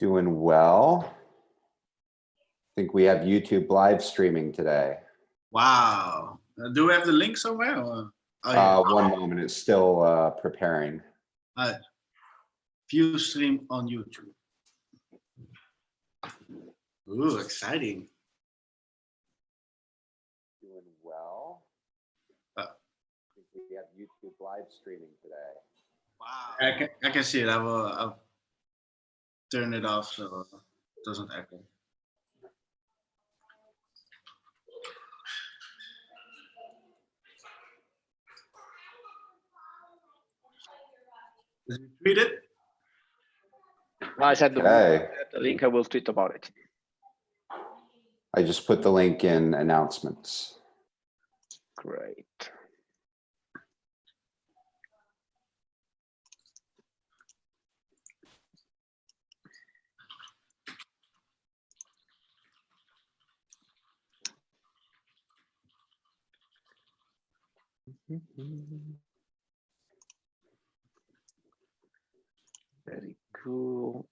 Doing well. I think we have YouTube live streaming today. Wow. Do we have the link somewhere? Or? Oh, yeah. One moment, it's still preparing. View stream on YouTube. Ooh, exciting. Doing well. I think we have YouTube live streaming today. Wow. I can see it. I'll turn it off so it doesn't echo. Did you tweet it? No, I said Okay. the link. I will tweet about it. I just put the link in announcements. Great. Very cool.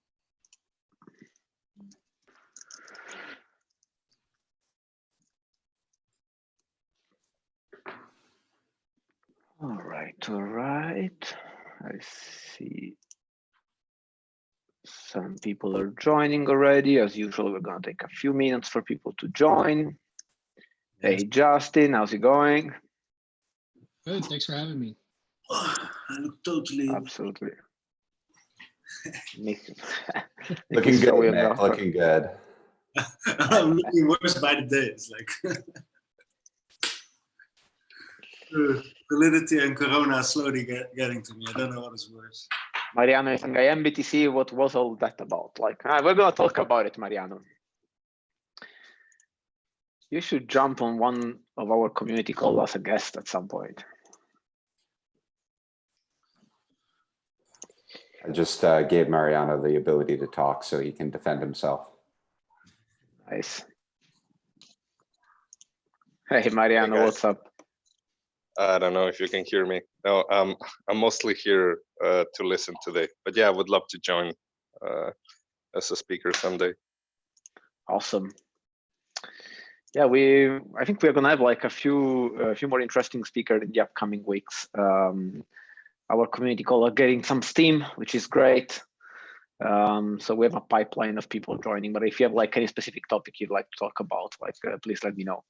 All right, all right. I see some people are joining already. As usual, we're gonna take a few minutes for people to join. Hey, Justin, how's it going? Good, thanks for having me. I look totally. Absolutely. Looking good, Nick. Looking good. I'm looking worse by the day. It's like validity and Corona slowly getting to me. I don't know what is worse. Mariano, I think MBTC, what was all that about? Like, we're gonna talk about it, Mariano. You should jump on one of our community calls as a guest at some point. I just gave Mariano the ability to talk so he can defend himself. Nice. Hey, Mariano, hey what's up? I don't know if you can hear me. No, I'm mostly here to listen today. But yeah, I would love to join as a speaker someday. Awesome. Yeah, I think we're gonna have like a few more interesting speakers in the upcoming weeks. Our community call are getting some steam, which is great. So we have a pipeline of people joining. But if you have like any specific topic you'd like to talk about, like please let me know.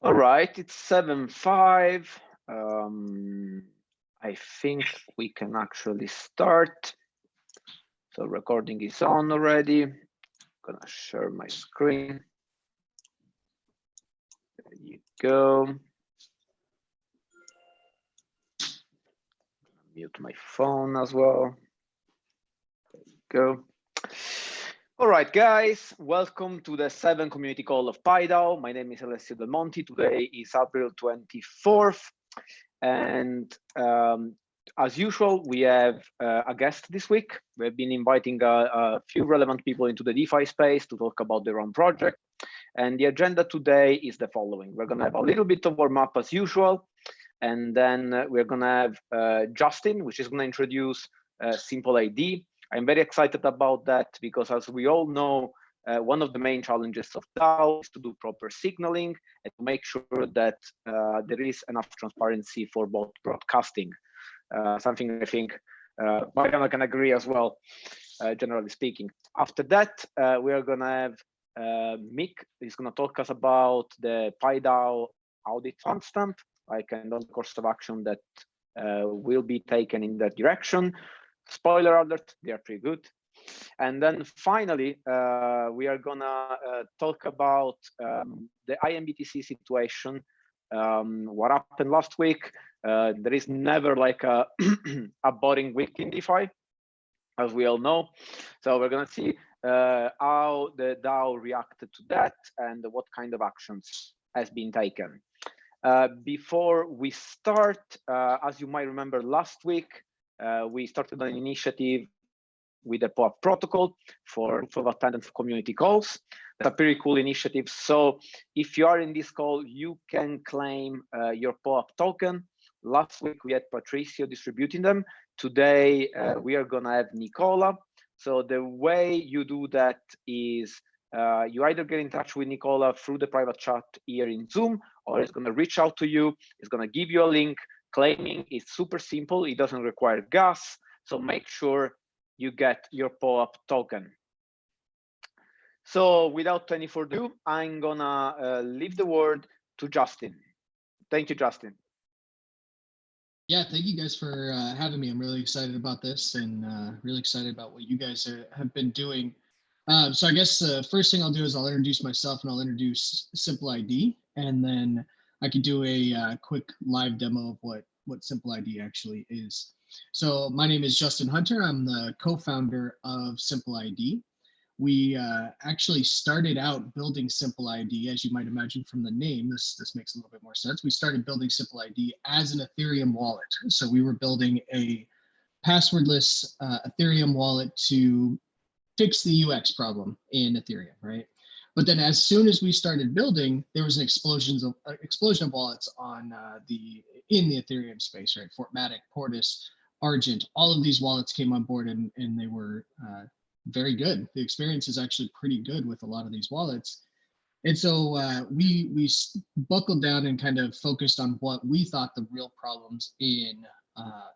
All right, it's 7:05. I think we can actually start. So recording is on already. I'm gonna share my screen. There you go. Mute my phone as well. There you go. All right, guys, welcome to the 7th community call of PieDAO. My name is Alessio Del Monte. Today is April 24th. And as usual, we have a guest this week. We've been inviting a few relevant people into the DeFi space to talk about their own project. And the agenda today is the following. We're going to have a little bit of warm up as usual. And then we're going to have Justin, which is going to introduce Simple ID. I'm very excited about that because, as we all know, one of the main challenges of DAO is to do proper signaling and to make sure that there is enough transparency for both broadcasting. Something I think Mariano can agree as well, generally speaking. After that, we are going to have Mick. He's going to talk us about the PieDAO audit timestamp, like and on the course of action that will be taken in that direction. Spoiler alert, they are pretty good. And then finally, we are gonna talk about the IMBTC situation, what happened last week. There is never like a, a boring week in DeFi, as we all know. So we're gonna see how the DAO reacted to that and what kind of actions has been taken. Before we start, as you might remember last week, we started an initiative with the POAP protocol for attendance community calls. That's a pretty cool initiative. So if you are in this call, you can claim your POAP token. Last week, we had Patricio distributing them. today we are gonna have Nicola. So the way you do that is you either get in touch with Nicola through the private chat here in Zoom, or it's gonna reach out to you. It's gonna give you a link. Claiming is super simple. It doesn't require gas. So make sure you get your POAP token. So without any further ado, I'm gonna leave the word to Justin. Thank you, Justin. Yeah, thank you guys for having me. I'm really excited about this and really excited about what you guys have been doing. So I guess the first thing I'll do is I'll introduce myself and I'll introduce Simple ID, and then I could do a quick live demo of what Simple ID actually is. So my name is Justin Hunter. I'm the co-founder of Simple ID. We actually started out building Simple ID, as you might imagine from the name. This makes a little bit more sense. We started building Simple ID as an Ethereum wallet. So we were building a passwordless Ethereum wallet to fix the UX problem in Ethereum, right? But then as soon as we started building, there was an explosion of wallets on in the Ethereum space, right? Fortmatic, Portis, Argent, all of these wallets came on board and they were very good. The experience is actually pretty good with a lot of these wallets. And so we buckled down and kind of focused on what we thought the real problems in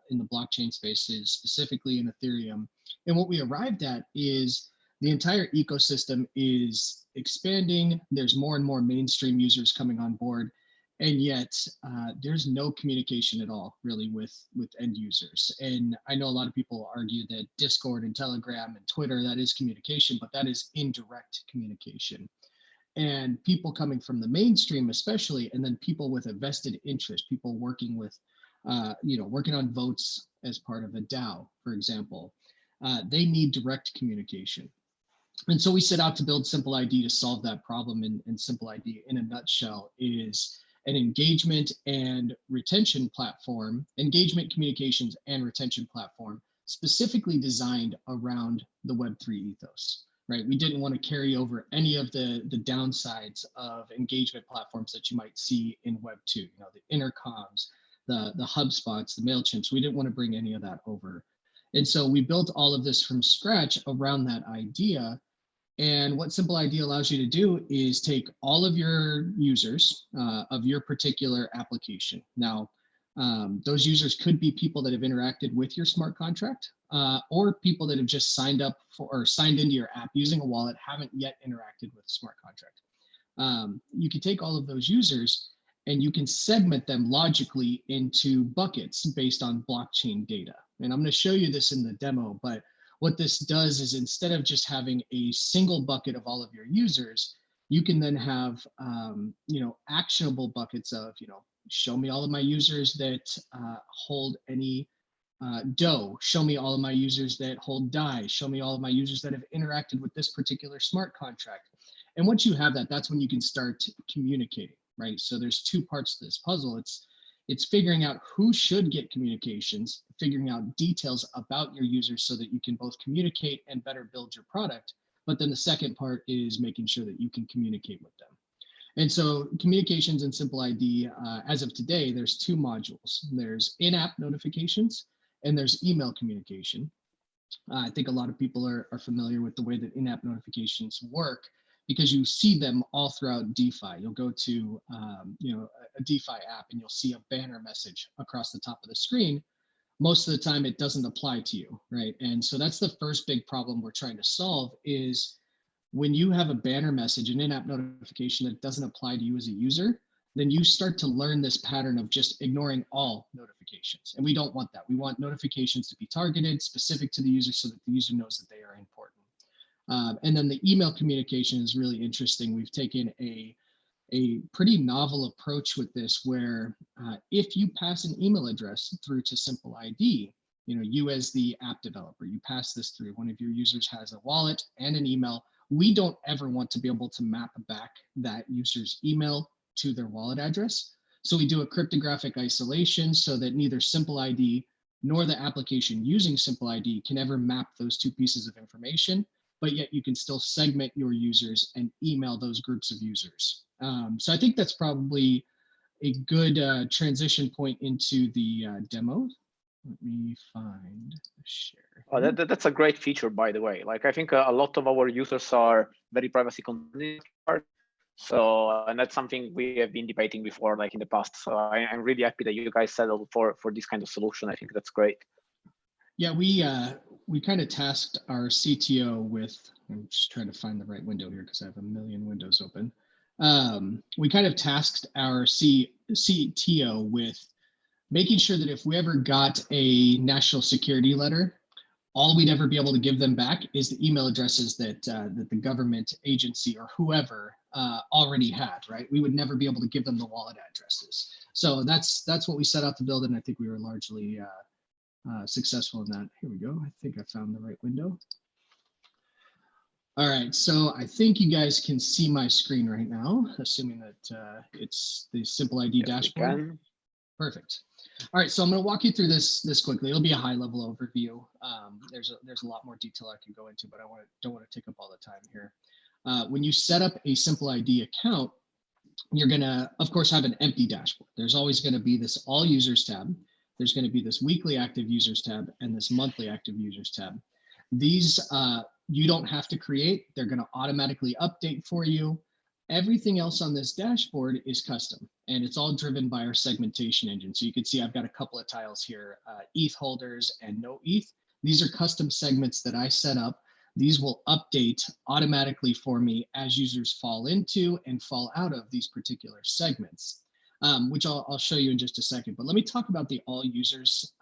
the blockchain space is, specifically in Ethereum. And what we arrived at is the entire ecosystem is expanding. There's more and more mainstream users coming on board. And yet there's no communication at all really with end users. And I know a lot of people argue that Discord and Telegram and Twitter, that is communication, but that is indirect communication. And people coming from the mainstream especially, and then people with a vested interest, people working with, working on votes as part of a DAO, for example, they need direct communication. And so we set out to build Simple ID to solve that problem. And Simple ID in a nutshell is an engagement and retention platform, engagement, communications, and retention platform specifically designed around the Web3 ethos, right? We didn't want to carry over any of the downsides of engagement platforms that you might see in Web2, you know, the intercoms, the HubSpots, the MailChimps. We didn't want to bring any of that over. And so we built all of this from scratch around that idea. And what Simple ID allows you to do is take all of your users of your particular application. Now, those users could be people that have interacted with your smart contract or people that have just signed up for or signed into your app using a wallet, haven't yet interacted with a smart contract. You can take all of those users and you can segment them logically into buckets based on blockchain data. And I'm going to show you this in the demo, but what this does is instead of just having a single bucket of all of your users, you can then have, actionable buckets of, show me all of my users that hold any DOE, show me all of my users that hold DAI, show me all of my users that have interacted with this particular smart contract. And once you have that, that's when you can start communicating, right? So there's two parts to this puzzle. It's figuring out who should get communications, figuring out details about your users so that you can both communicate and better build your product. But then the second part is making sure that you can communicate with them. And so communications in Simple ID, as of today, there's two modules. There's in-app notifications and there's email communication. I think a lot of people are familiar with the way that in-app notifications work, because you see them all throughout DeFi. You'll go to a DeFi app and you'll see a banner message across the top of the screen. Most of the time it doesn't apply to you, right? And so that's the first big problem we're trying to solve is when you have a banner message, an in-app notification that doesn't apply to you as a user, then you start to learn this pattern of just ignoring all notifications. And we don't want that. We want notifications to be targeted, specific to the user so that the user knows that they are important. And then the email communication is really interesting. We've taken a pretty novel approach with this where if you pass an email address through to Simple ID, you as the app developer, you pass this through, one of your users has a wallet and an email, we don't ever want to be able to map back that user's email to their wallet address. So we do a cryptographic isolation so that neither Simple ID nor the application using Simple ID can ever map those two pieces of information, but yet you can still segment your users and email those groups of users. So I think that's probably a good transition point into the demo. Let me find the share. Oh, that's a great feature, by the way. Like, I think a lot of our users are very privacy conscious. So, and that's something we have been debating before, like in the past. So I'm really happy that you guys settled for this kind of solution. I think that's great. Yeah, we kind of tasked our CTO with, I'm just trying to find the right window here because I have a million windows open. We kind of tasked our CTO with making sure that if we ever got a national security letter, all we'd ever be able to give them back is the email addresses that that the government agency or whoever already had, right? We would never be able to give them the wallet addresses. So that's what we set out to build, and I think we were largely successful in that. Here we go. I think I found the right window. All right, so I think you guys can see my screen right now, assuming that it's the Simple ID dashboard. Perfect. All right, so I'm going to walk you through this quickly. It'll be a high-level overview. There's a lot more detail I can go into, but I don't want to take up all the time here. When you set up a Simple ID account, you're going to, of course, have an empty dashboard. There's always going to be this All Users tab. There's going to be this Weekly Active Users tab and this Monthly Active Users tab. These you don't have to create. They're going to automatically update for you. Everything else on this dashboard is custom, and it's all driven by our segmentation engine. So you can see I've got a couple of tiles here, ETH holders and no ETH. These are custom segments that I set up. These will update automatically for me as users fall into and fall out of these particular segments, which I'll show you in just a second. But let me talk about the all users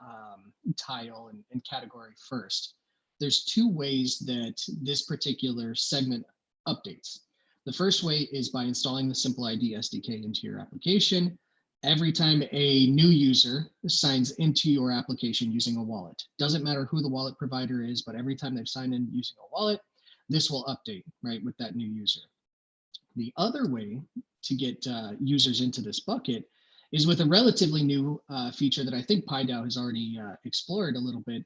tile and category first. There's two ways that this particular segment updates. The first way is by installing the Simple ID SDK into your application. Every time a new user signs into your application using a wallet, doesn't matter who the wallet provider is, but every time they've signed in using a wallet, this will update, right, with that new user. The other way to get users into this bucket is with a relatively new feature that I think PieDAO has already explored a little bit.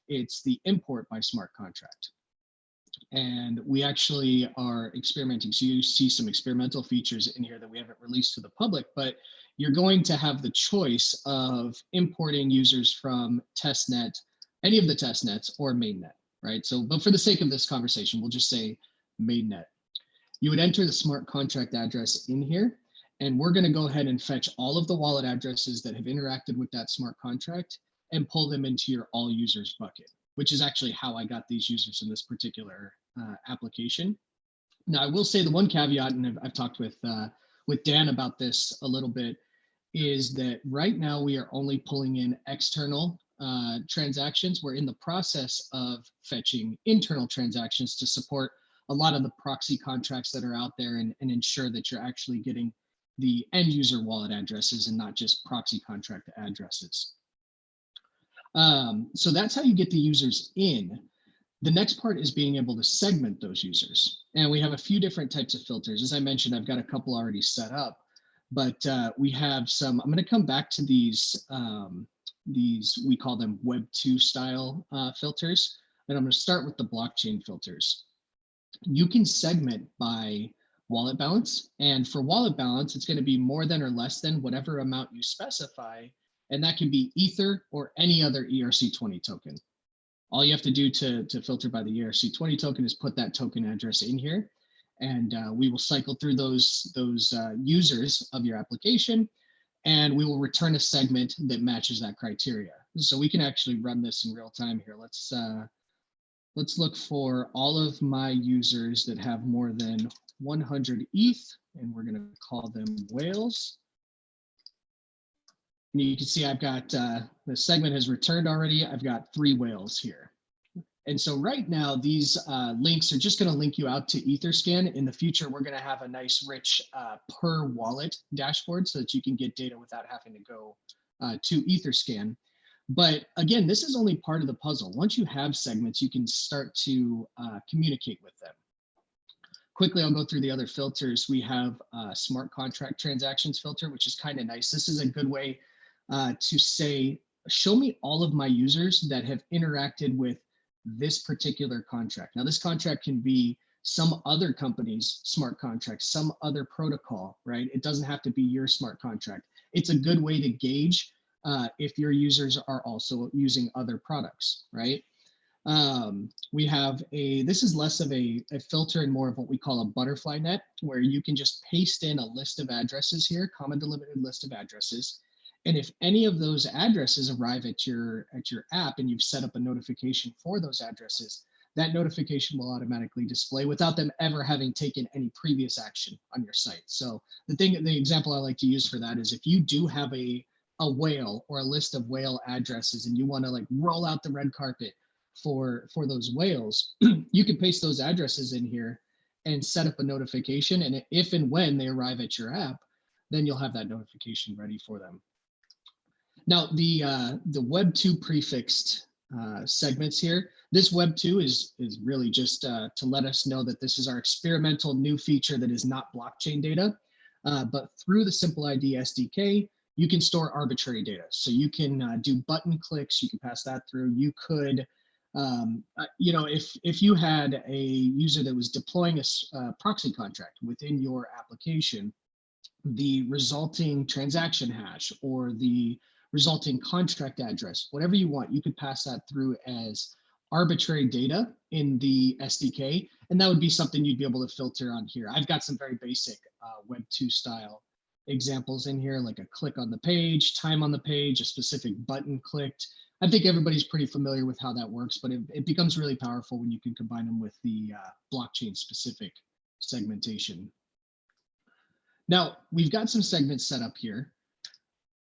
It's the import by smart contract. And we actually are experimenting. So you see some experimental features in here that we haven't released to the public, but you're going to have the choice of importing users from testnet, any of the testnets or mainnet, right? So, but for the sake of this conversation, we'll just say mainnet. You would enter the smart contract address in here, and we're going to go ahead and fetch all of the wallet addresses that have interacted with that smart contract and pull them into your all users bucket, which is actually how I got these users in this particular application. Now, I will say the one caveat, and I've talked with Dan about this a little bit, is that right now we are only pulling in external transactions. We're in the process of fetching internal transactions to support a lot of the proxy contracts that are out there and ensure that you're actually getting the end user wallet addresses and not just proxy contract addresses. So that's how you get the users in. The next part is being able to segment those users. And we have a few different types of filters. As I mentioned, I've got a couple already set up, but we have some, I'm going to come back to these, we call them Web 2 style filters. And I'm going to start with the blockchain filters. You can segment by wallet balance. And for wallet balance, it's going to be more than or less than whatever amount you specify. And that can be Ether or any other ERC20 token. All you have to do to filter by the ERC20 token is put that token address in here, and we will cycle through those users of your application, and we will return a segment that matches that criteria. So we can actually run this in real time here. Let's look for all of my users that have more than 100 ETH, and we're going to call them whales. And you can see I've got, the segment has returned already. I've got 3 whales here. And so right now, these links are just going to link you out to Etherscan. In the future, we're going to have a nice, rich per wallet dashboard so that you can get data without having to go to Etherscan. But again, this is only part of the puzzle. Once you have segments, you can start to communicate with them. Quickly, I'll go through the other filters. We have a smart contract transactions filter, which is kind of nice. This is a good way to say, show me all of my users that have interacted with this particular contract. Now, this contract can be some other company's smart contract, some other protocol, right? It doesn't have to be your smart contract. It's a good way to gauge if your users are also using other products, right? We have this is less of a filter and more of what we call a butterfly net, where you can just paste in a list of addresses here, comma delimited list of addresses. And if any of those addresses arrive at your app and you've set up a notification for those addresses, that notification will automatically display without them ever having taken any previous action on your site. So the example I like to use for that is if you do have a whale or a list of whale addresses and you want to like roll out the red carpet for those whales, you can paste those addresses in here and set up a notification. And if and when they arrive at your app, then you'll have that notification ready for them. Now, the Web 2 prefixed segments here, this Web 2 is really just to let us know that this is our experimental new feature that is not blockchain data. But through the Simple ID SDK, you can store arbitrary data. So you can do button clicks, you can pass that through. You could, if you had a user that was deploying a proxy contract within your application, the resulting transaction hash or the resulting contract address, whatever you want, you could pass that through as arbitrary data in the SDK, and that would be something you'd be able to filter on here. I've got some very basic Web 2 style examples in here, like a click on the page, time on the page, a specific button clicked. I think everybody's pretty familiar with how that works, but it becomes really powerful when you can combine them with the blockchain specific segmentation. Now, we've got some segments set up here.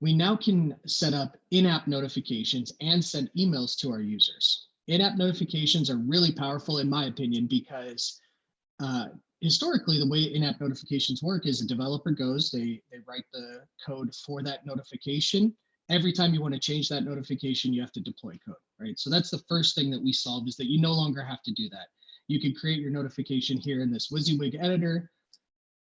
We now can set up in-app notifications and send emails to our users. In-app notifications are really powerful, in my opinion, because historically, the way in-app notifications work is a developer goes, they write the code for that notification. Every time you want to change that notification, you have to deploy code, right? So that's the first thing that we solved, is that you no longer have to do that. You can create your notification here in this WYSIWYG editor.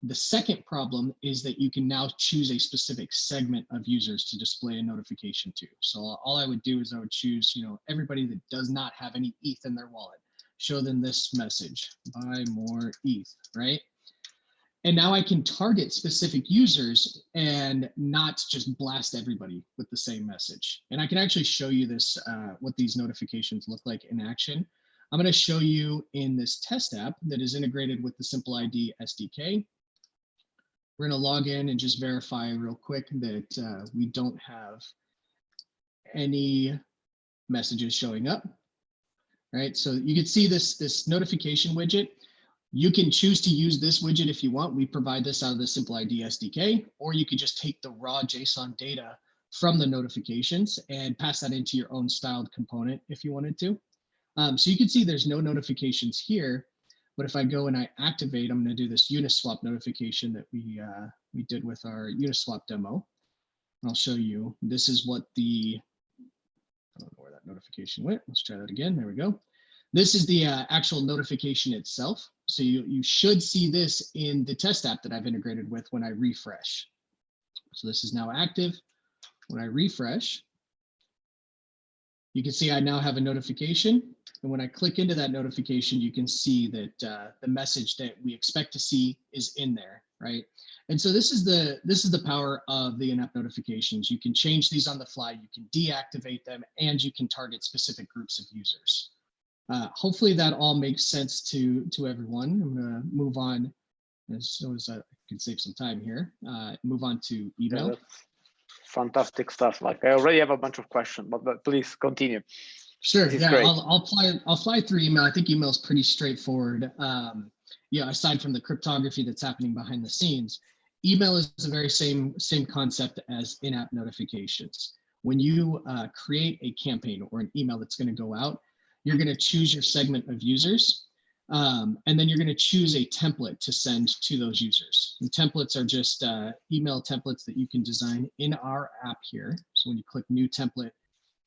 The second problem is that you can now choose a specific segment of users to display a notification to. So all I would do is I would choose, everybody that does not have any ETH in their wallet, show them this message, buy more ETH, right? And now I can target specific users and not just blast everybody with the same message. And I can actually show you this, what these notifications look like in action. I'm going to show you in this test app that is integrated with the Simple ID SDK. We're going to log in and just verify real quick that we don't have any messages showing up, right? So you can see this notification widget. You can choose to use this widget if you want. We provide this out of the Simple ID SDK, or you could just take the raw JSON data from the notifications and pass that into your own styled component if you wanted to. So you can see there's no notifications here. But if I go and I activate, I'm going to do this Uniswap notification that we did with our Uniswap demo. And I'll show you. This is what I don't know where that notification went. Let's try that again. There we go. This is the actual notification itself. So you should see this in the test app that I've integrated with when I refresh. So this is now active. When I refresh, you can see I now have a notification. And when I click into that notification, you can see that the message that we expect to see is in there, right? And so this is the power of the in-app notifications. You can change these on the fly, you can deactivate them, and you can target specific groups of users. Hopefully that all makes sense to everyone. I'm going to move on as soon as I can save some time here. Move on to email. Yeah, fantastic stuff. Like I already have a bunch of questions, but please continue. Sure. Yeah, I'll fly through email. I think email is pretty straightforward. Aside from the cryptography that's happening behind the scenes, email is the very same concept as in-app notifications. When you create a campaign or an email that's going to go out, you're going to choose your segment of users, and then you're going to choose a template to send to those users. And templates are just email templates that you can design in our app here. So when you click New Template,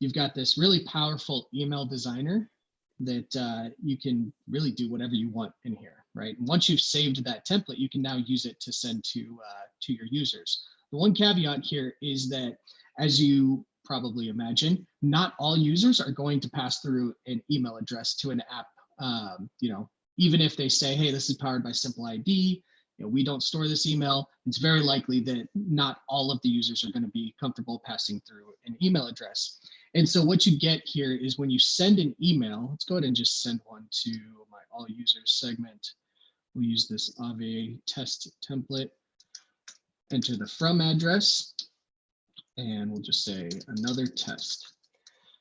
you've got this really powerful email designer that you can really do whatever you want in here, right? And once you've saved that template, you can now use it to send to your users. The one caveat here is that, as you probably imagine, not all users are going to pass through an email address to an app. Even if they say, hey, this is powered by Simple ID, we don't store this email. It's very likely that not all of the users are going to be comfortable passing through an email address. And so what you get here is when you send an email, let's go ahead and just send one to my all users segment. We'll use this Aave test template, enter the from address, and we'll just say another test.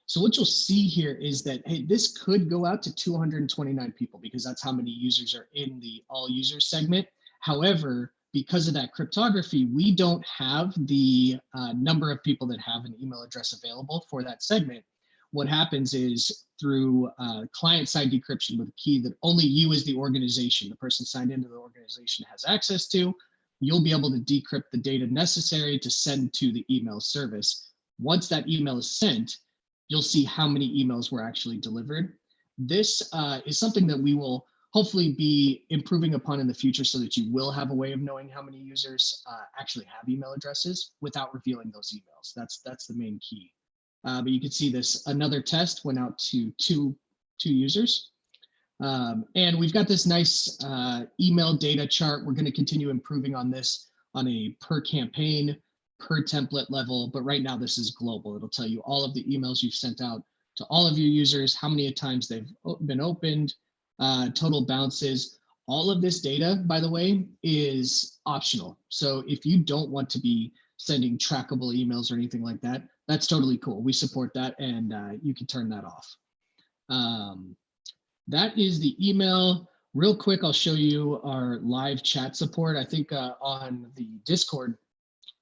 So what you'll see here is that, hey, this could go out to 229 people because that's how many users are in the all users segment. However, because of that cryptography, we don't have the number of people that have an email address available for that segment. What happens is through client-side decryption with a key that only you as the organization, the person signed into the organization, has access to, you'll be able to decrypt the data necessary to send to the email service. Once that email is sent, you'll see how many emails were actually delivered. This is something that we will hopefully be improving upon in the future so that you will have a way of knowing how many users actually have email addresses without revealing those emails. That's the main key. But you can see this, another test went out to two users. And we've got this nice email data chart. We're going to continue improving on this on a per campaign, per template level, but right now this is global. It'll tell you all of the emails you've sent out to all of your users, how many times they've been opened, total bounces. All of this data, by the way, is optional. So if you don't want to be sending trackable emails or anything like that, that's totally cool. We support that, and you can turn that off. That is the email. Real quick, I'll show you our live chat support. I think on the Discord,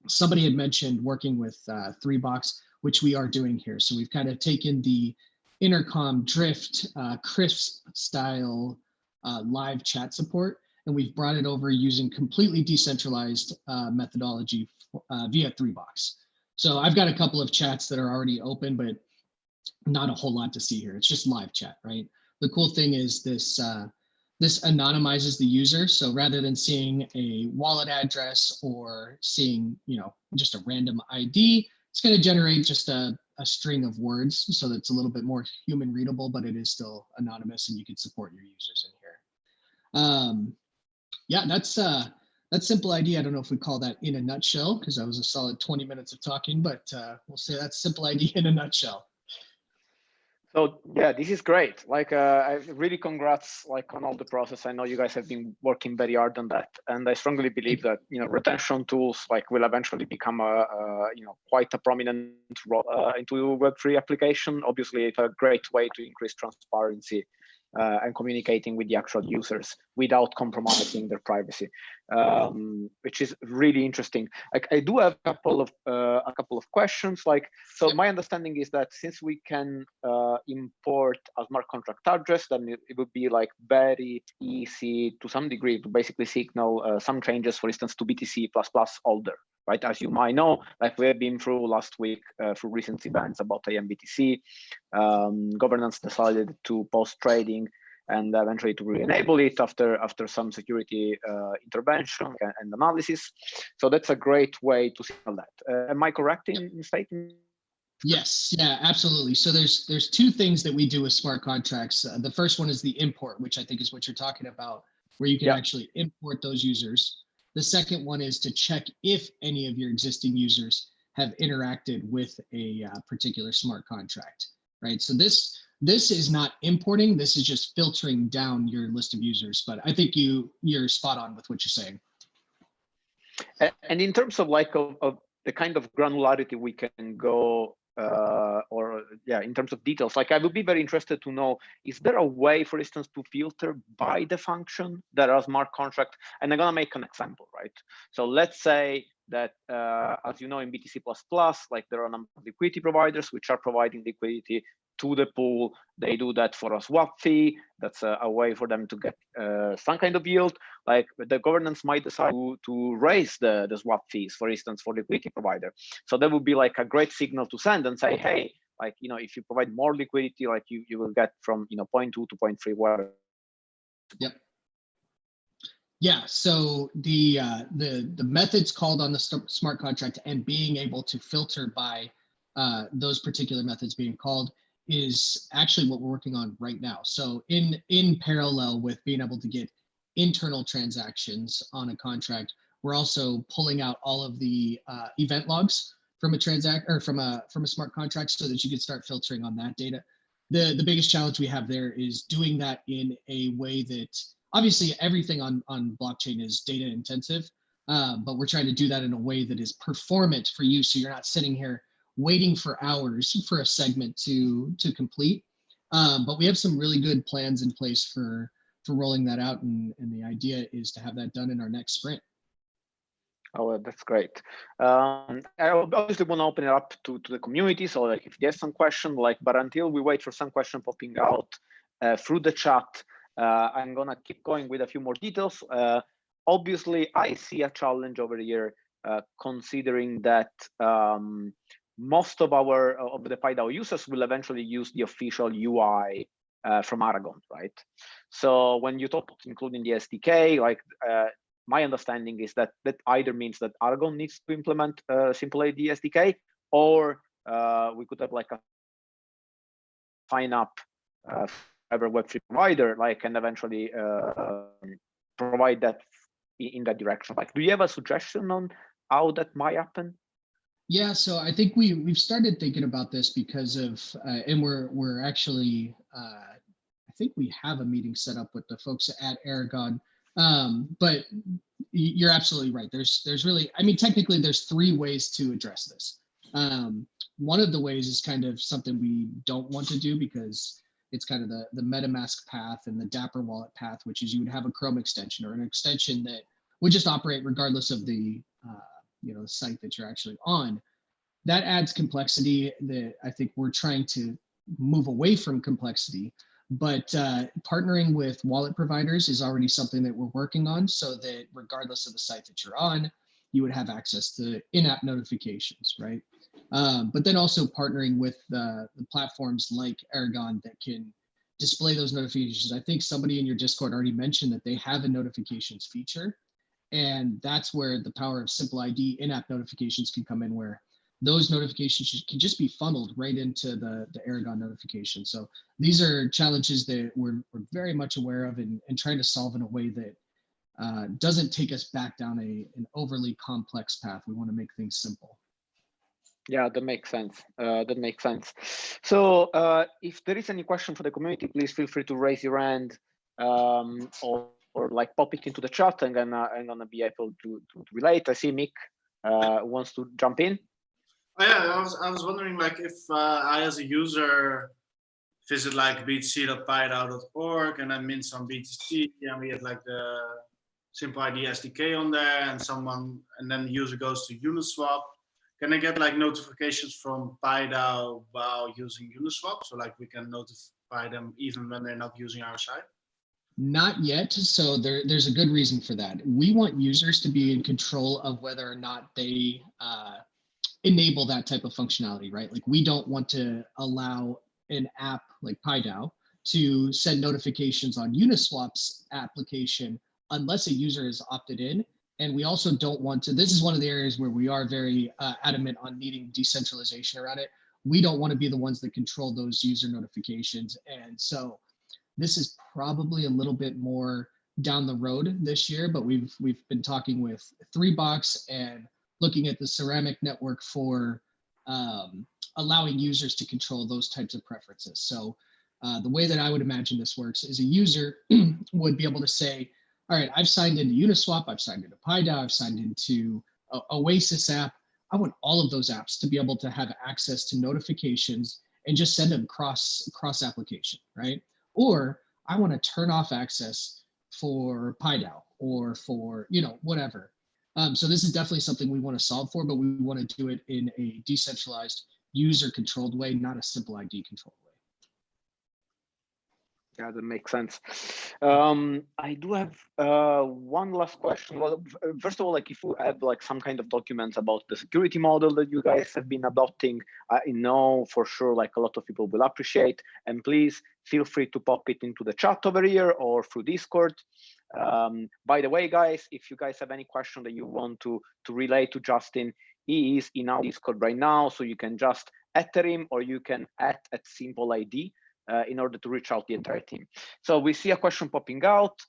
somebody had mentioned working with 3box, which we are doing here. So we've kind of taken the intercom drift crisp style live chat support, and we've brought it over using completely decentralized methodology via 3box. So I've got a couple of chats that are already open, but not a whole lot to see here. It's just live chat, right? The cool thing is this this anonymizes the user. So rather than seeing a wallet address or seeing, just a random ID, it's going to generate just a string of words. So that's a little bit more human readable, but it is still anonymous and you can support your users in here. Yeah, that's Simple ID. I don't know if we call that in a nutshell, because that was a solid 20 minutes of talking, but we'll say that's Simple ID in a nutshell. So yeah, this is great. I really congrats on all the process. I know you guys have been working very hard on that, and I strongly believe that retention tools will eventually become quite a prominent role into Web3 application. Obviously, it's a great way to increase transparency and communicating with the actual users without compromising their privacy, which is really interesting. I do have a couple of questions. So my understanding is that since we can import a smart contract address, then it would be very easy to some degree to basically signal some changes, for instance, to BTC++ holder. Right, as you might know, we have been through last week through recent events about AMBTC, governance decided to pause trading and eventually to re-enable it after some security intervention and analysis. So that's a great way to signal that. Am I correct in stating? Yes, yeah, absolutely. So there's two things that we do with smart contracts. The first one is the import, which I think is what you're talking about, where you can actually import those users. The second one is to check if any of your existing users have interacted with a particular smart contract, right? So this is not importing, this is just filtering down your list of users, but I think you're spot on with what you're saying. And in terms of of the kind of granularity we can go, in terms of details, I would be very interested to know, is there a way, for instance, to filter by the function that are smart contract? And I'm gonna make an example, right? So let's say that, as you know, in BTC++, there are a number of liquidity providers which are providing liquidity to the pool. They do that for a swap fee. That's a way for them to get some kind of yield. The governance might decide to raise the swap fees, for instance, for liquidity provider. So that would be a great signal to send and say, hey, if you provide more liquidity, you will get from 0.2 to 0.3 whatever. Yep. Yeah, so the methods called on the smart contract and being able to filter by those particular methods being called is actually what we're working on right now. So in parallel with being able to get internal transactions on a contract, we're also pulling out all of the event logs from a from a smart contract so that you can start filtering on that data. The biggest challenge we have there is doing that in a way that obviously everything on blockchain is data intensive, but we're trying to do that in a way that is performant for you, so you're not sitting here waiting for hours for a segment to complete. But we have some really good plans in place for rolling that out, and the idea is to have that done in our next sprint. Oh, well, that's great. I obviously want to open it up to the community. So like if there's some question, but until we wait for some question popping out through the chat, I'm gonna keep going with a few more details. Obviously, I see a challenge over here, considering that most of the PieDAO users will eventually use the official UI from Aragon, right? So when you talk including the SDK, my understanding is that either means that Aragon needs to implement Simple ID SDK, or we could have like a sign up every Web3 provider, and eventually provide that in that direction. Do you have a suggestion on how that might happen? Yeah, so I think we've started thinking about this because of, and we're actually, I think we have a meeting set up with the folks at Aragon. But you're absolutely right. There's really, I mean, technically there's 3 ways to address this. One of the ways is kind of something we don't want to do because it's kind of the MetaMask path and the Dapper wallet path, which is you would have a Chrome extension or an extension that would just operate regardless of the the site that you're actually on. That adds complexity that I think we're trying to move away from complexity. But partnering with wallet providers is already something that we're working on, so that regardless of the site that you're on, you would have access to in-app notifications, right? But then also partnering with the platforms like Aragon that can display those notifications. I think somebody in your Discord already mentioned that they have a notifications feature, and that's where the power of Simple ID in-app notifications can come in, where those notifications can just be funneled right into the Aragon notification. So these are challenges that we're very much aware of and trying to solve in a way that doesn't take us back down an overly complex path. We want to make things simple. Yeah, that makes sense. That makes sense. So if there is any question for the community, please feel free to raise your hand or pop it into the chat, and then I'm gonna be able to relate. I see Mick wants to jump in. Oh yeah, I was wondering if I as a user visit btc.piedao.org and I mint some BTC, and we have the Simple ID SDK on there, and then the user goes to Uniswap. Can I get notifications from PieDAO while using Uniswap, so we can notify them even when they're not using our site? Not yet. So there's a good reason for that. We want users to be in control of whether or not they enable that type of functionality, right? We don't want to allow an app like PieDAO to send notifications on Uniswap's application unless a user is opted in. And we also don't want to, this is one of the areas where we are very adamant on needing decentralization around it. We don't want to be the ones that control those user notifications. And so this is probably a little bit more down the road this year, but we've been talking with 3box and looking at the Ceramic network for allowing users to control those types of preferences. So the way that I would imagine this works is a user would be able to say, all right, I've signed into Uniswap, I've signed into PieDAO, I've signed into Oasis app. I want all of those apps to be able to have access to notifications and just send them cross application, right? Or I want to turn off access for PieDAO or for, whatever. So this is definitely something we want to solve for, but we want to do it in a decentralized, user-controlled way, not a simple ID controlled way. Yeah, that makes sense. I do have one last question. Well, first of all, if you have some kind of documents about the security model that you guys have been adopting, I know for sure a lot of people will appreciate, and please feel free to pop it into the chat over here or through Discord. By the way, guys, if you guys have any question that you want to relay to Justin, he is in our Discord right now, so you can just @him or you can @Simple ID. in order to reach out the entire team. So we see a question popping out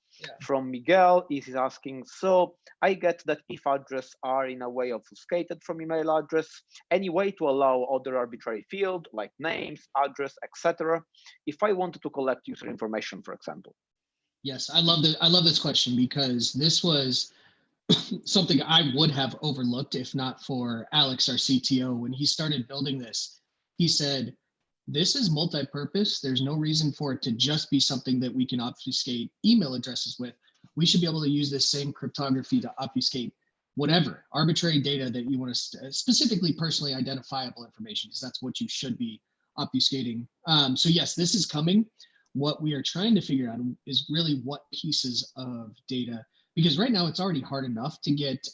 from Miguel. He's asking, so I get that if addresses are in a way obfuscated from email address, any way to allow other arbitrary field like names, address, etc. if I wanted to collect user information, for example? Yes, I love this question, because this was something I would have overlooked if not for Alex, our CTO. When he started building this, he said, this is multi-purpose. There's no reason for it to just be something that we can obfuscate email addresses with. We should be able to use this same cryptography to obfuscate whatever arbitrary data that you want to, specifically personally identifiable information, because that's what you should be obfuscating. So yes, this is coming. What we are trying to figure out is really what pieces of data, because right now it's already hard enough to get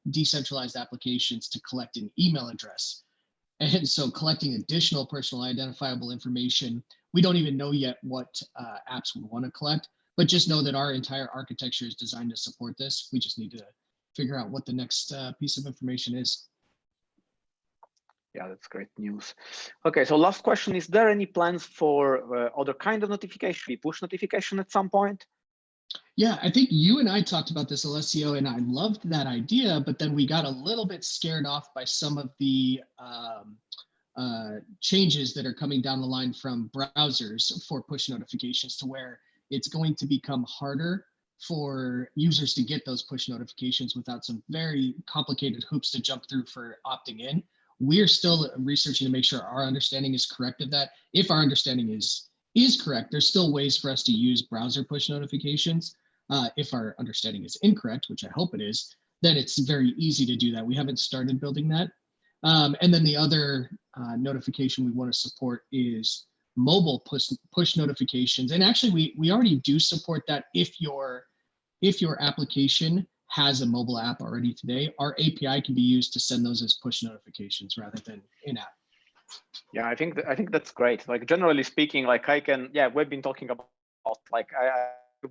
decentralized applications to collect an email address. And so collecting additional personal identifiable information, we don't even know yet what apps we want to collect, but just know that our entire architecture is designed to support this. We just need to figure out what the next piece of information is. Yeah, that's great news. Okay, so last question, is there any plans for other kind of notification, push notification at some point? Yeah, I think you and I talked about this, Alessio, and I loved that idea, but then we got a little bit scared off by some of the changes that are coming down the line from browsers for push notifications, to where it's going to become harder for users to get those push notifications without some very complicated hoops to jump through for opting in. We're still researching to make sure our understanding is correct of that. If our understanding is correct, there's still ways for us to use browser push notifications. If our understanding is incorrect, which I hope it is, then it's very easy to do that. We haven't started building that. And then the other notification we want to support is mobile push notifications. And actually, we already do support that if your application has a mobile app already today. Our API can be used to send those as push notifications rather than in-app. Yeah, I think that's great. Like generally speaking, like we've been talking about like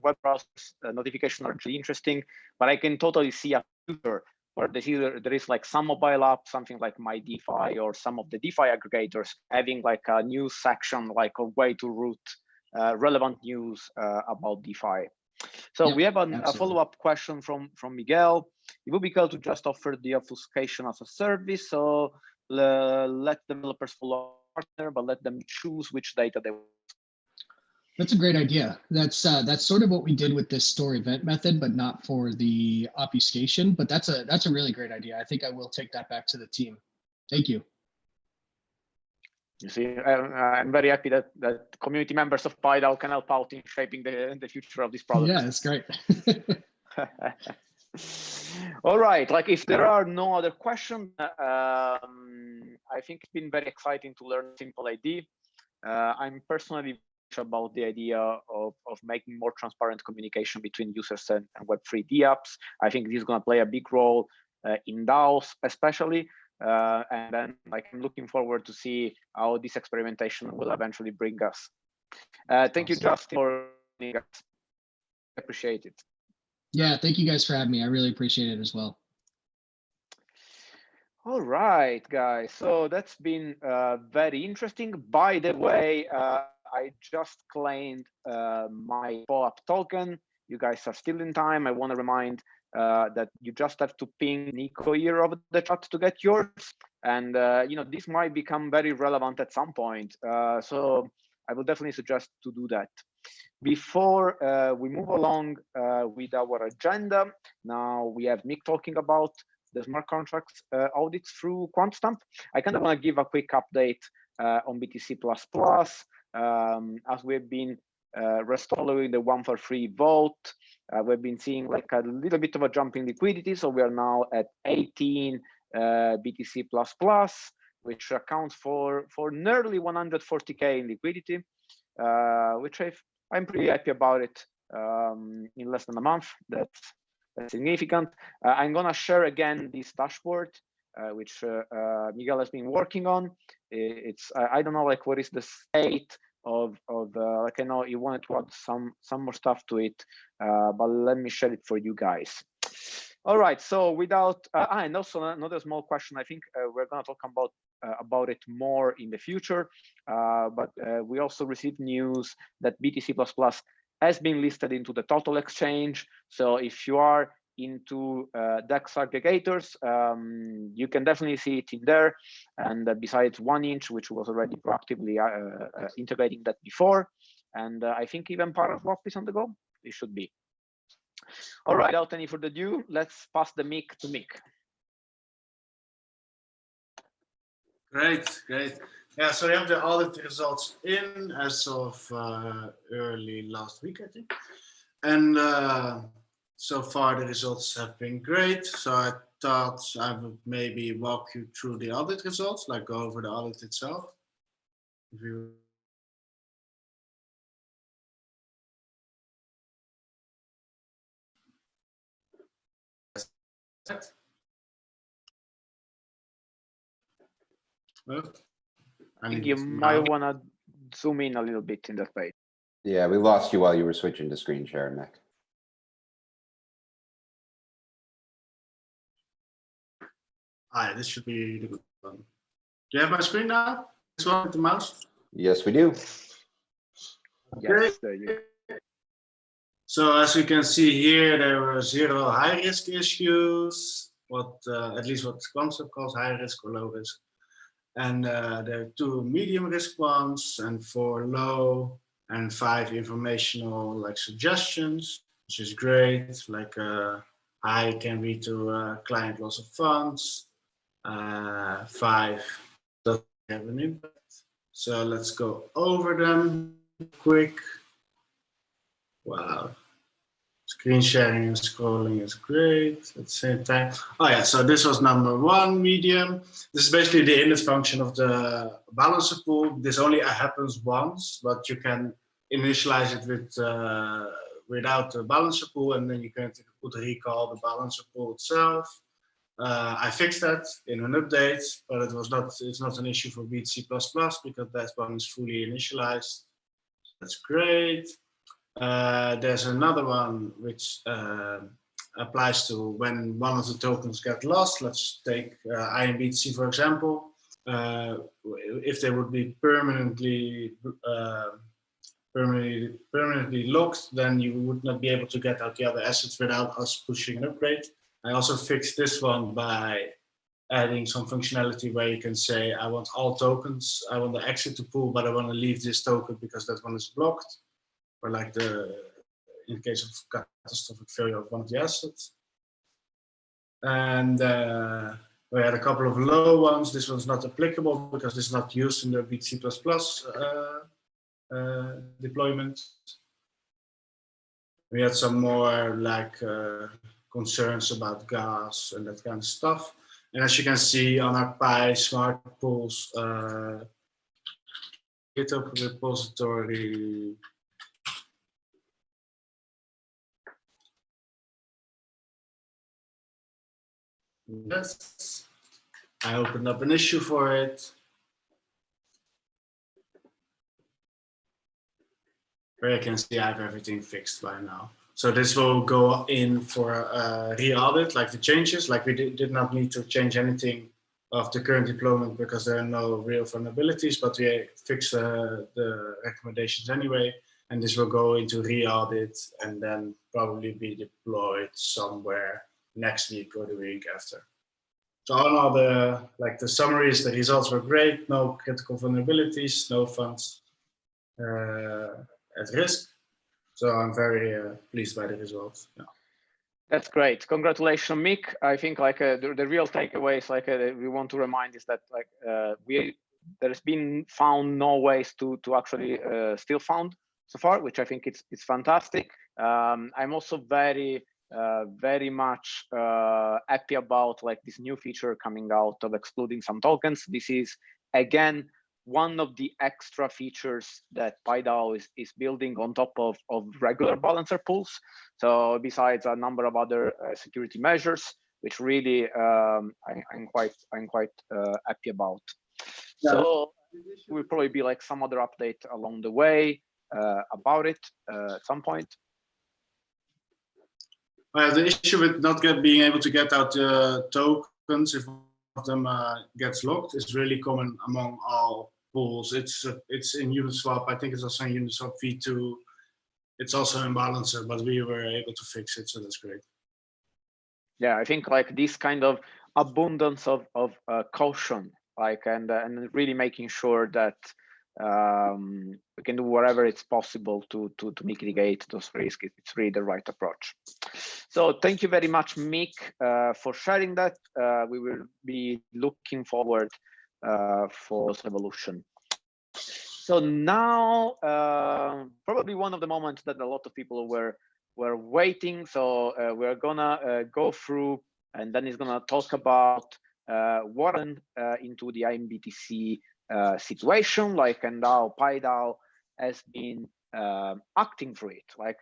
web browser notifications are really interesting, but I can totally see a future where there is like some mobile app, something like my DeFi or some of the DeFi aggregators having like a news section, like a way to route relevant news about DeFi. So we have a follow-up question from Miguel. It would be cool to just offer the obfuscation as a service. So let developers follow partner, but let them choose which data they want. That's a great idea. That's sort of what we did with this store event method, but not for the obfuscation. But that's a really great idea. I think I will take that back to the team. Thank you. You see, I'm very happy that community members of PieDAO can help out in shaping the future of this product. Yeah, that's great. All right, like if there are no other questions, I think it's been very exciting to learn Simple ID. I'm personally about the idea of making more transparent communication between users and Web3 DApps. I think this is going to play a big role in DAOs, especially. And then like I'm looking forward to see how this experimentation will eventually bring us. Thank you, Justin, for joining us. Appreciate it. Yeah, thank you guys for having me. I really appreciate it as well. All right, guys. So that's been very interesting. By the way, I just claimed my POAP token. You guys are still in time. I want to remind that you just have to ping Nico here over the chat to get yours. And this might become very relevant at some point. So I will definitely suggest to do that. Before we move along with our agenda, now we have Nick talking about the smart contracts audits through QuantStamp. I kind of want to give a quick update on BTC++. As we've been following the 1 for 3 vote, we've been seeing like a little bit of a jump in liquidity. So we are now at 18 BTC++, which accounts for nearly 140K in liquidity, which I'm pretty happy about it in less than a month. That's significant. I'm gonna share again this dashboard, which Miguel has been working on. It's I don't know like what is the state of like I know you wanted to add some more stuff to it, but let me share it for you guys. All right, so without and also another small question, I think we're gonna talk about about it more in the future. But we also received news that BTC++ has been listed into the Total Exchange. So if you are into DEX aggregators, you can definitely see it in there. And besides 1inch, which was already proactively integrating that before, and I think even Paraswap is on the go. It should be. All right, without any further ado, let's pass the mic to Mick. Great, great. Yeah, so we have the audit results in as of early last week, I think. And so far the results have been great. So I thought I would maybe walk you through the audit results, like go over the audit itself. If you I think you might want to zoom in a little bit in that page. Yeah, we lost you while you were switching to screen share, Nick. This should be the good one. Do you have my screen now? This one with the mouse? Yes, we do. Yes, there you go. So as you can see here, there were 0 high risk issues, at least what the concept calls high risk or low risk. And there are 2 medium risk ones and 4 low and 5 informational like suggestions, which is great. Like high can lead to client loss of funds. 5 doesn't have an impact. So let's go over them quick. Wow. Screen sharing and scrolling is great at the same time. Oh yeah, so this was number 1, medium. This is basically the init function of the balancer pool. This only happens once, but you can initialize it with without the balancer pool, and then you can put recall the balancer pool itself. I fixed that in an update, but it's not an issue for BTC++ because that one is fully initialized. That's great. There's another one which applies to when one of the tokens get lost. Let's take IMBTC for example. If they would be permanently locked, then you would not be able to get out the other assets without us pushing an upgrade. I also fixed this one by adding some functionality where you can say, I want all tokens, I want the exit to pool, but I want to leave this token because that one is blocked. Or like in case of catastrophic failure of one of the assets. And we had a couple of low ones. This one's not applicable because it's not used in the BTC++ deployment. We had some more like concerns about gas and that kind of stuff. And as you can see on our Pi Smart Pools GitHub repository, yes, I opened up an issue for it. Where you can see I have everything fixed by now. So this will go in for a re-audit, like the changes, like we did not need to change anything of the current deployment because there are no real vulnerabilities, but we fixed the recommendations anyway. And this will go into re-audit and then probably be deployed somewhere next week or the week after. So on all the summaries, the results were great, no critical vulnerabilities, no funds at risk. So I'm very pleased by the results. Yeah. That's great. Congratulations, Mick. I think like the real takeaways we want to remind is that there's been found no ways to actually steal fund so far, which I think it's fantastic. I'm also very much happy about like this new feature coming out of excluding some tokens. This is again one of the extra features that PieDAO is building on top of regular balancer pools. So besides a number of other security measures, which really I'm quite happy about. Yeah. So will probably be like some other update along the way about it at some point. The issue with not being able to get out the tokens if of them gets locked is really common among all pools. It's in Uniswap. I think it's also in Uniswap v2. It's also in Balancer, but we were able to fix it, so that's great. Yeah, I think like this kind of abundance of caution, like and really making sure that we can do whatever it's possible to mitigate those risks. It's really the right approach. So thank you very much, Mick, for sharing that. We will be looking forward for evolution. So now, probably one of the moments that a lot of people were waiting. So we're gonna go through, and then he's gonna talk about what went into the IMBTC situation, like, and how PieDAO has been acting through it. Like,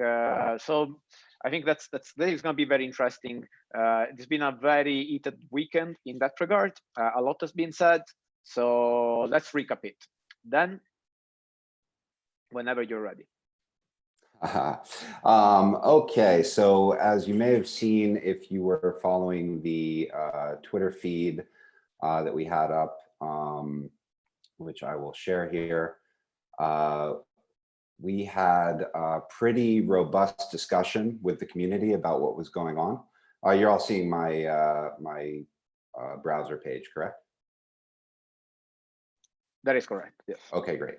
so I think this is gonna be very interesting. It's been a very heated weekend in that regard. A lot has been said. So let's recap it. Then, whenever you're ready. Okay, so as you may have seen, if you were following the Twitter feed that we had up, which I will share here, we had a pretty robust discussion with the community about what was going on. You're all seeing my my browser page, correct? That is correct, yes. Okay, great.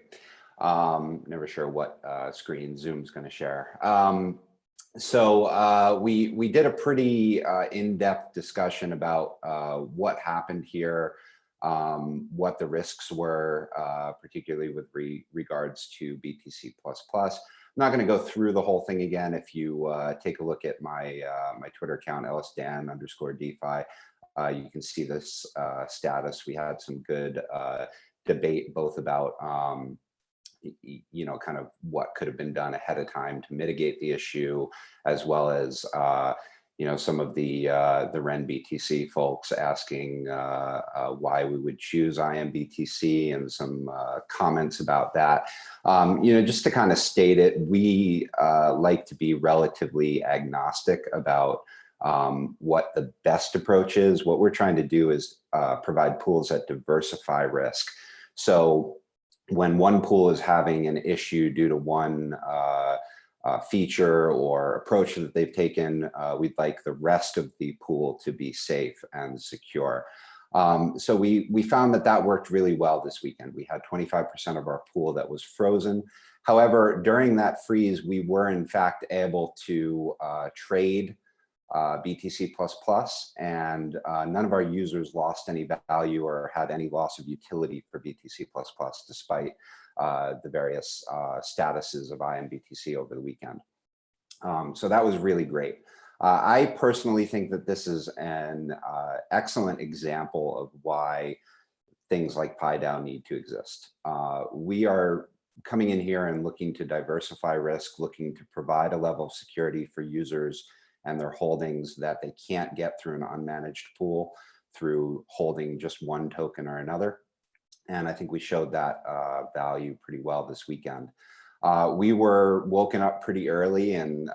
Never sure what screen Zoom's going to share. So we did a pretty in-depth discussion about what happened here, what the risks were, particularly with regards to BTC++. I'm not going to go through the whole thing again. If you take a look at my my Twitter account, LSDan_DeFi, you can see this status. We had some good debate both about you know, kind of what could have been done ahead of time to mitigate the issue, as well as you know, some of the Ren BTC folks asking why we would choose IMBTC, and some comments about that. You know, just to kind of state it, we like to be relatively agnostic about what the best approach is. What we're trying to do is provide pools that diversify risk. So when one pool is having an issue due to one feature or approach that they've taken, we'd like the rest of the pool to be safe and secure. So we found that worked really well this weekend. We had 25% of our pool that was frozen. However, during that freeze, we were in fact able to trade BTC++, and none of our users lost any value or had any loss of utility for BTC++, despite the various statuses of IMBTC over the weekend. So that was really great. I personally think that this is an excellent example of why things like PieDAO need to exist. We are coming in here and looking to diversify risk, looking to provide a level of security for users and their holdings that they can't get through an unmanaged pool through holding just one token or another. And I think we showed that value pretty well this weekend. We were woken up pretty early and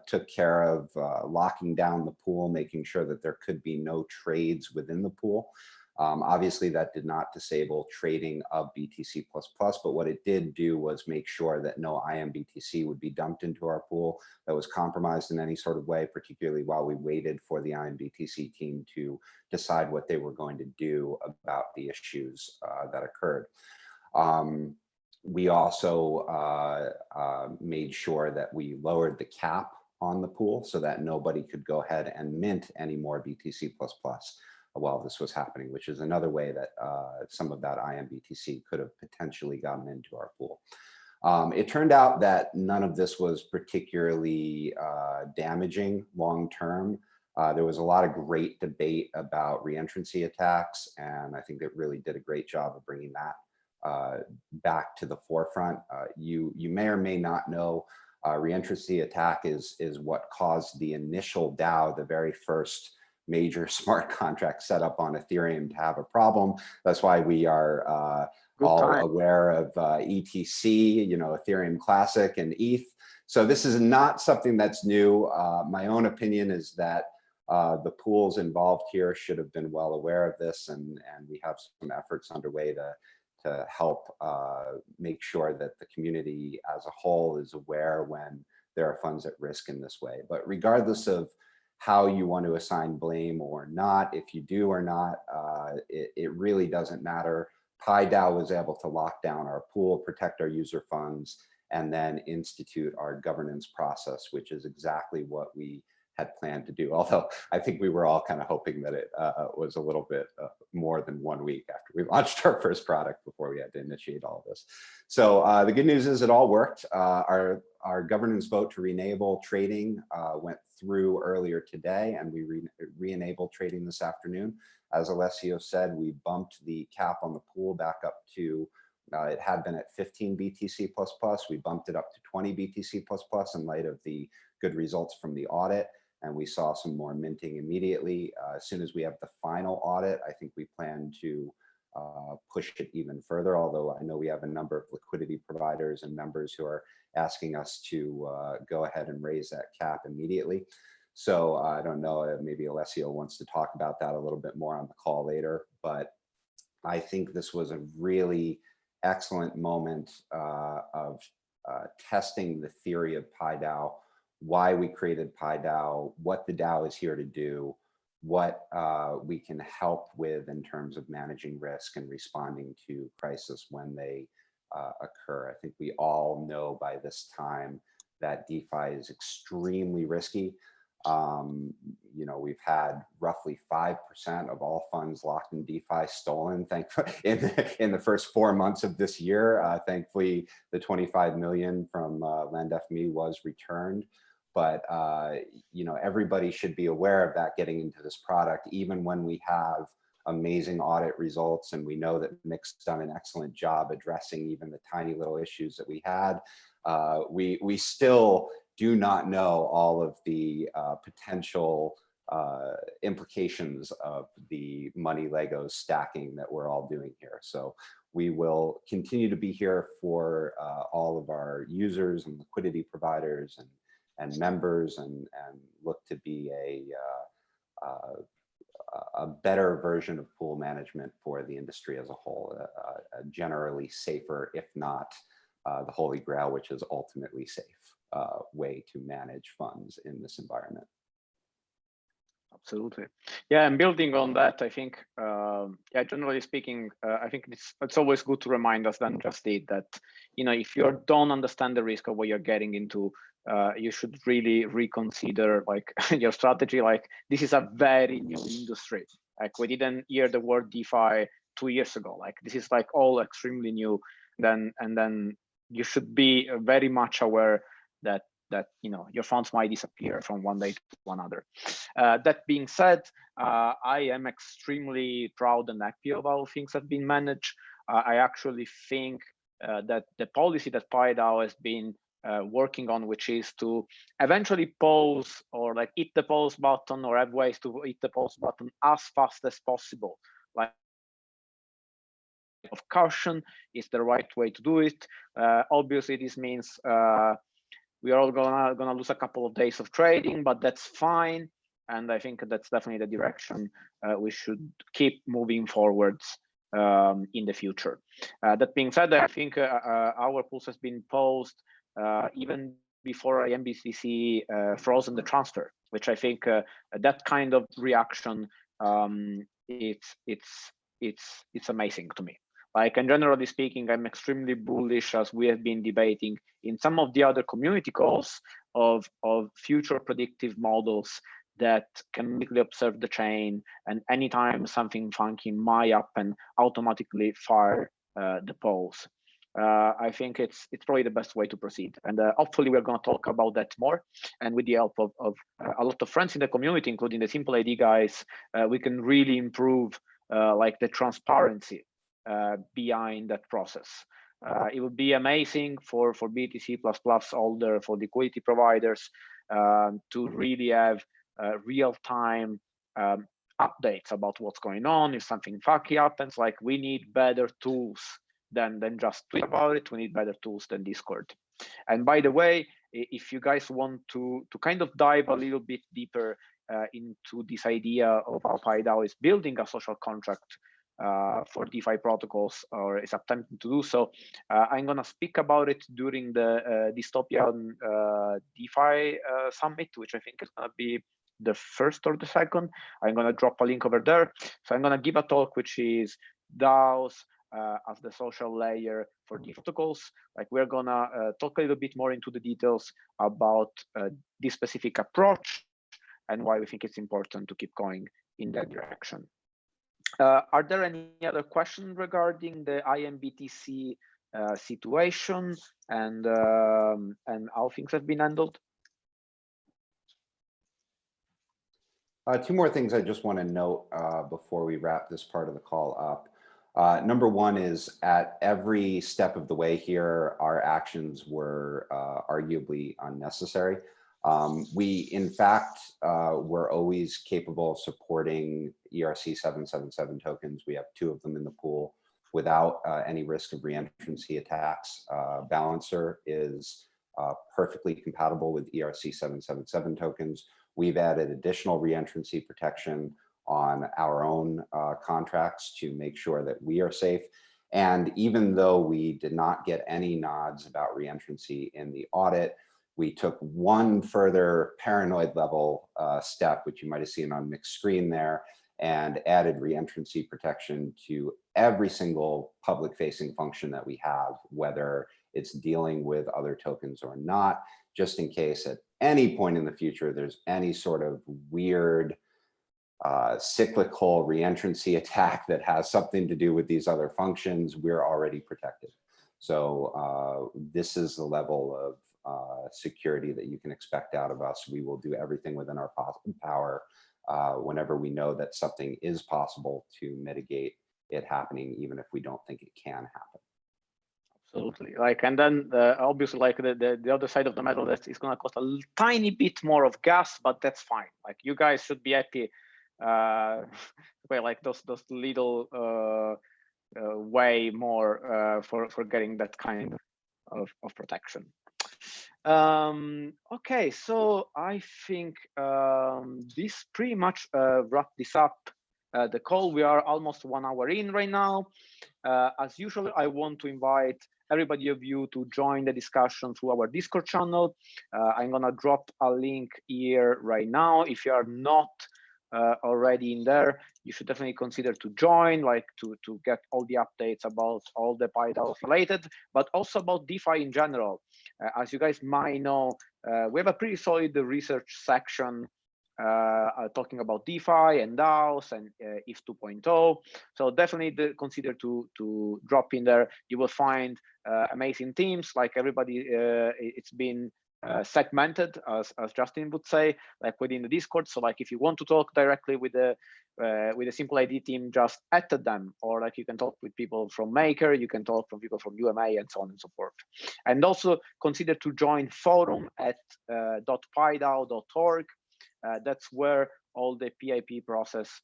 took care of locking down the pool, making sure that there could be no trades within the pool. Obviously, that did not disable trading of BTC++, but what it did do was make sure that no IMBTC would be dumped into our pool that was compromised in any sort of way, particularly while we waited for the IMBTC team to decide what they were going to do about the issues that occurred. We also made sure that we lowered the cap on the pool so that nobody could go ahead and mint any more BTC++ while this was happening, which is another way that some of that IMBTC could have potentially gotten into our pool. It turned out that none of this was particularly damaging long-term. There was a lot of great debate about reentrancy attacks, and I think it really did a great job of bringing that back to the forefront. You may or may not know, reentrancy attack is what caused the initial DAO, the very first major smart contract set up on Ethereum, to have a problem. That's why we are all aware of ETC, you know, Ethereum Classic and ETH. So this is not something that's new. My own opinion is that The pools involved here should have been well aware of this, and we have some efforts underway to help make sure that the community as a whole is aware when there are funds at risk in this way. But regardless of how you want to assign blame or not, if you do or not, it really doesn't matter. PieDAO was able to lock down our pool, protect our user funds, and then institute our governance process, which is exactly what we had planned to do. Although I think we were all kind of hoping that it was a little bit more than 1 week after we launched our first product before we had to initiate all of this. So the good news is it all worked. Our governance vote to re-enable trading went through earlier today, and we re-enabled trading this afternoon. As Alessio said, we bumped the cap on the pool back up to, it had been at 15 BTC++. We bumped it up to 20 BTC++ in light of the good results from the audit. And we saw some more minting immediately. As soon as we have the final audit, I think we plan to push it even further, although I know we have a number of liquidity providers and members who are asking us to go ahead and raise that cap immediately. So I don't know, maybe Alessio wants to talk about that a little bit more on the call later, but I think this was a really excellent moment of testing the theory of PieDAO, why we created PieDAO, what the DAO is here to do, what we can help with in terms of managing risk and responding to crisis when they occur. I think we all know by this time that DeFi is extremely risky. You know, we've had roughly 5% of all funds locked in DeFi stolen, thankfully, in the first 4 months of this year. Thankfully, the 25 million from LendFMe was returned. But you know, everybody should be aware of that getting into this product, even when we have amazing audit results, and we know that Mick's done an excellent job addressing even the tiny little issues that we had. We still do not know all of the potential implications of the money Legos stacking that we're all doing here. So we will continue to be here for all of our users and liquidity providers and members, and look to be a better version of pool management for the industry as a whole, a generally safer, if not the holy grail, which is ultimately safe way to manage funds in this environment. Absolutely. Yeah, and building on that, I think, yeah, generally speaking, I think it's always good to remind us then just that, you know, if you don't understand the risk of what you're getting into, you should really reconsider like your strategy. Like, this is a very new industry. Like, we didn't hear the word DeFi 2 years ago. Like, this is like all extremely new. And then you should be very much aware that you know, your funds might disappear from one day to another. That being said, I am extremely proud and happy of how things have been managed. I actually think that the policy that PieDAO has been working on, which is to eventually pause or like hit the pause button, or have ways to hit the pause button as fast as possible, like, of caution is the right way to do it. Obviously, this means we are all gonna lose a couple of days of trading, but that's fine. And I think that's definitely the direction we should keep moving forwards in the future. That being said, I think our pulse has been paused even before MBCC frozen the transfer, which I think that kind of reaction, it's amazing to me. Like, and generally speaking, I'm extremely bullish, as we have been debating in some of the other community calls, of future predictive models that can quickly observe the chain, and anytime something funky might happen, automatically fire the pulse. I think it's probably the best way to proceed, and hopefully we're going to talk about that more. And with the help of a lot of friends in the community, including the Simple ID guys, we can really improve like the transparency behind that process. It would be amazing for BTC++ holder, for liquidity providers, to really have real-time updates about what's going on. If something funky happens, like, we need better tools than just tweet about it. We need better tools than Discord. And by the way, if you guys want to kind of dive a little bit deeper into this idea of how PieDAO is building a social contract for DeFi protocols, or is attempting to do so. I'm going to speak about it during the Dystopian DeFi Summit, which I think is going to be the first or the second. I'm going to drop a link over there. So I'm going to give a talk, which is DAOs as the social layer for DeFi protocols. Like, we're going to talk a little bit more into the details about this specific approach and why we think it's important to keep going in that direction. Are there any other questions regarding the IMBTC situation and how things have been handled? Two more things I just want to note before we wrap this part of the call up. Number one is, at every step of the way here, our actions were arguably unnecessary. We, in fact, were always capable of supporting ERC 777 tokens. We have 2 of them in the pool without any risk of reentrancy attacks. Balancer is perfectly compatible with ERC 777 tokens. We've added additional reentrancy protection on our own contracts to make sure that we are safe. And even though we did not get any nods about reentrancy in the audit, we took one further paranoid level step, which you might have seen on mixed screen there, and added reentrancy protection to every single public facing function that we have, whether it's dealing with other tokens or not, just in case at any point in the future there's any sort of weird cyclical reentrancy attack that has something to do with these other functions, we're already protected. So this is the level of security that you can expect out of us. We will do everything within our power whenever we know that something is possible to mitigate it happening, even if we don't think it can happen. Absolutely. Like, and then obviously, like the other side of the medal, that is going to cost a tiny bit more of gas, but that's fine. Like, you guys should be happy. Like those little way more for getting that kind of protection. Okay, so I think this pretty much wrapped this up. The call, we are almost 1 hour in right now. As usual, I want to invite everybody of you to join the discussion through our Discord channel. I'm gonna drop a link here right now. If you are not already in there, you should definitely consider to join, like to get all the updates about all the PieDAO related, but also about DeFi in general. As you guys might know, we have a pretty solid research section talking about DeFi and DAOs and ETH 2.0. So definitely consider to drop in there. You will find amazing teams. Like, everybody, it's been segmented, as Justin would say, like within the Discord. So like, if you want to talk directly with the Simple ID team, just add them, or like you can talk with people from Maker, you can talk from people from UMA, and so on and so forth. And also consider to join forum at .piedao.org. That's where all the PIP process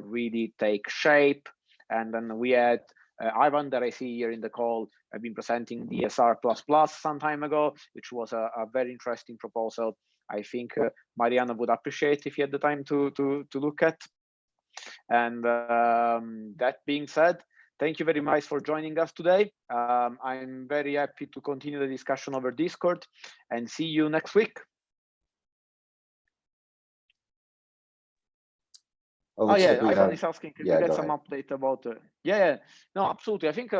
really take shape. And then we had Ivan, that I see here in the call, I've been presenting the SR++ some time ago, which was a very interesting proposal. I think Mariana would appreciate if you had the time to look at. And that being said, thank you very much for joining us today. I'm very happy to continue the discussion over Discord, and see you next week. Oh yeah, Ivan is asking, can you get some update about no, absolutely. I think we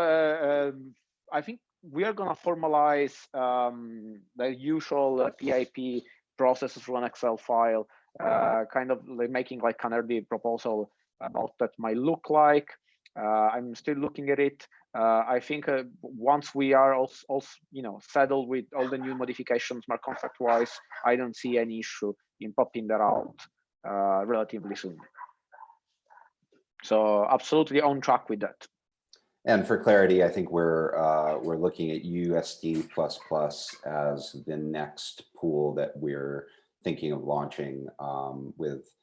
are gonna formalize the usual PIP processes through an Excel file, kind of like making like an early proposal about that might look like. I'm still looking at it. I think once we are also settled with all the new modifications, smart contract wise, I don't see any issue in popping that out relatively soon. So absolutely on track with that. And for clarity, I think we're looking at USD++ as the next pool that we're thinking of launching, with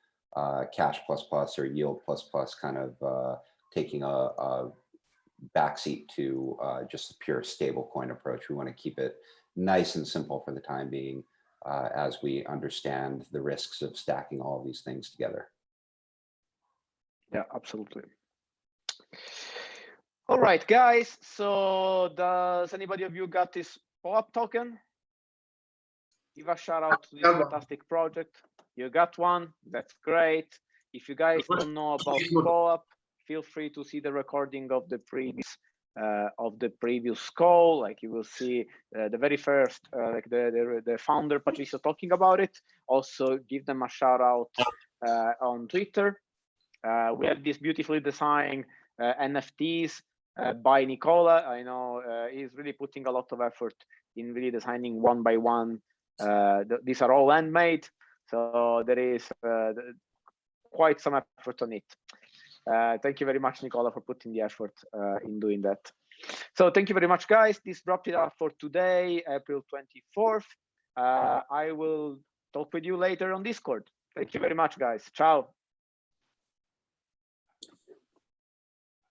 Cash++ or Yield++ kind of taking a backseat to just a pure stablecoin approach. We want to keep it nice and simple for the time being. as we understand the risks of stacking all these things together. Yeah, absolutely. All right, guys. So does anybody of you got this POAP token? Give a shout out to this fantastic project. You got one, that's great. If you guys don't know about POAP, feel free to see the recording of the previous call. Like you will see the very first, like the founder Patricio talking about it. Also give them a shout out on Twitter. We have this beautifully designed NFTs by Nicola. I know he's really putting a lot of effort in really designing one by one. These are all handmade, so there is quite some effort on it. Thank you very much, Nicola, for putting the effort in doing that. So thank you very much, guys. This wrapped it up for today, April 24th. I will talk with you later on Discord. Thank you very much, guys. Ciao.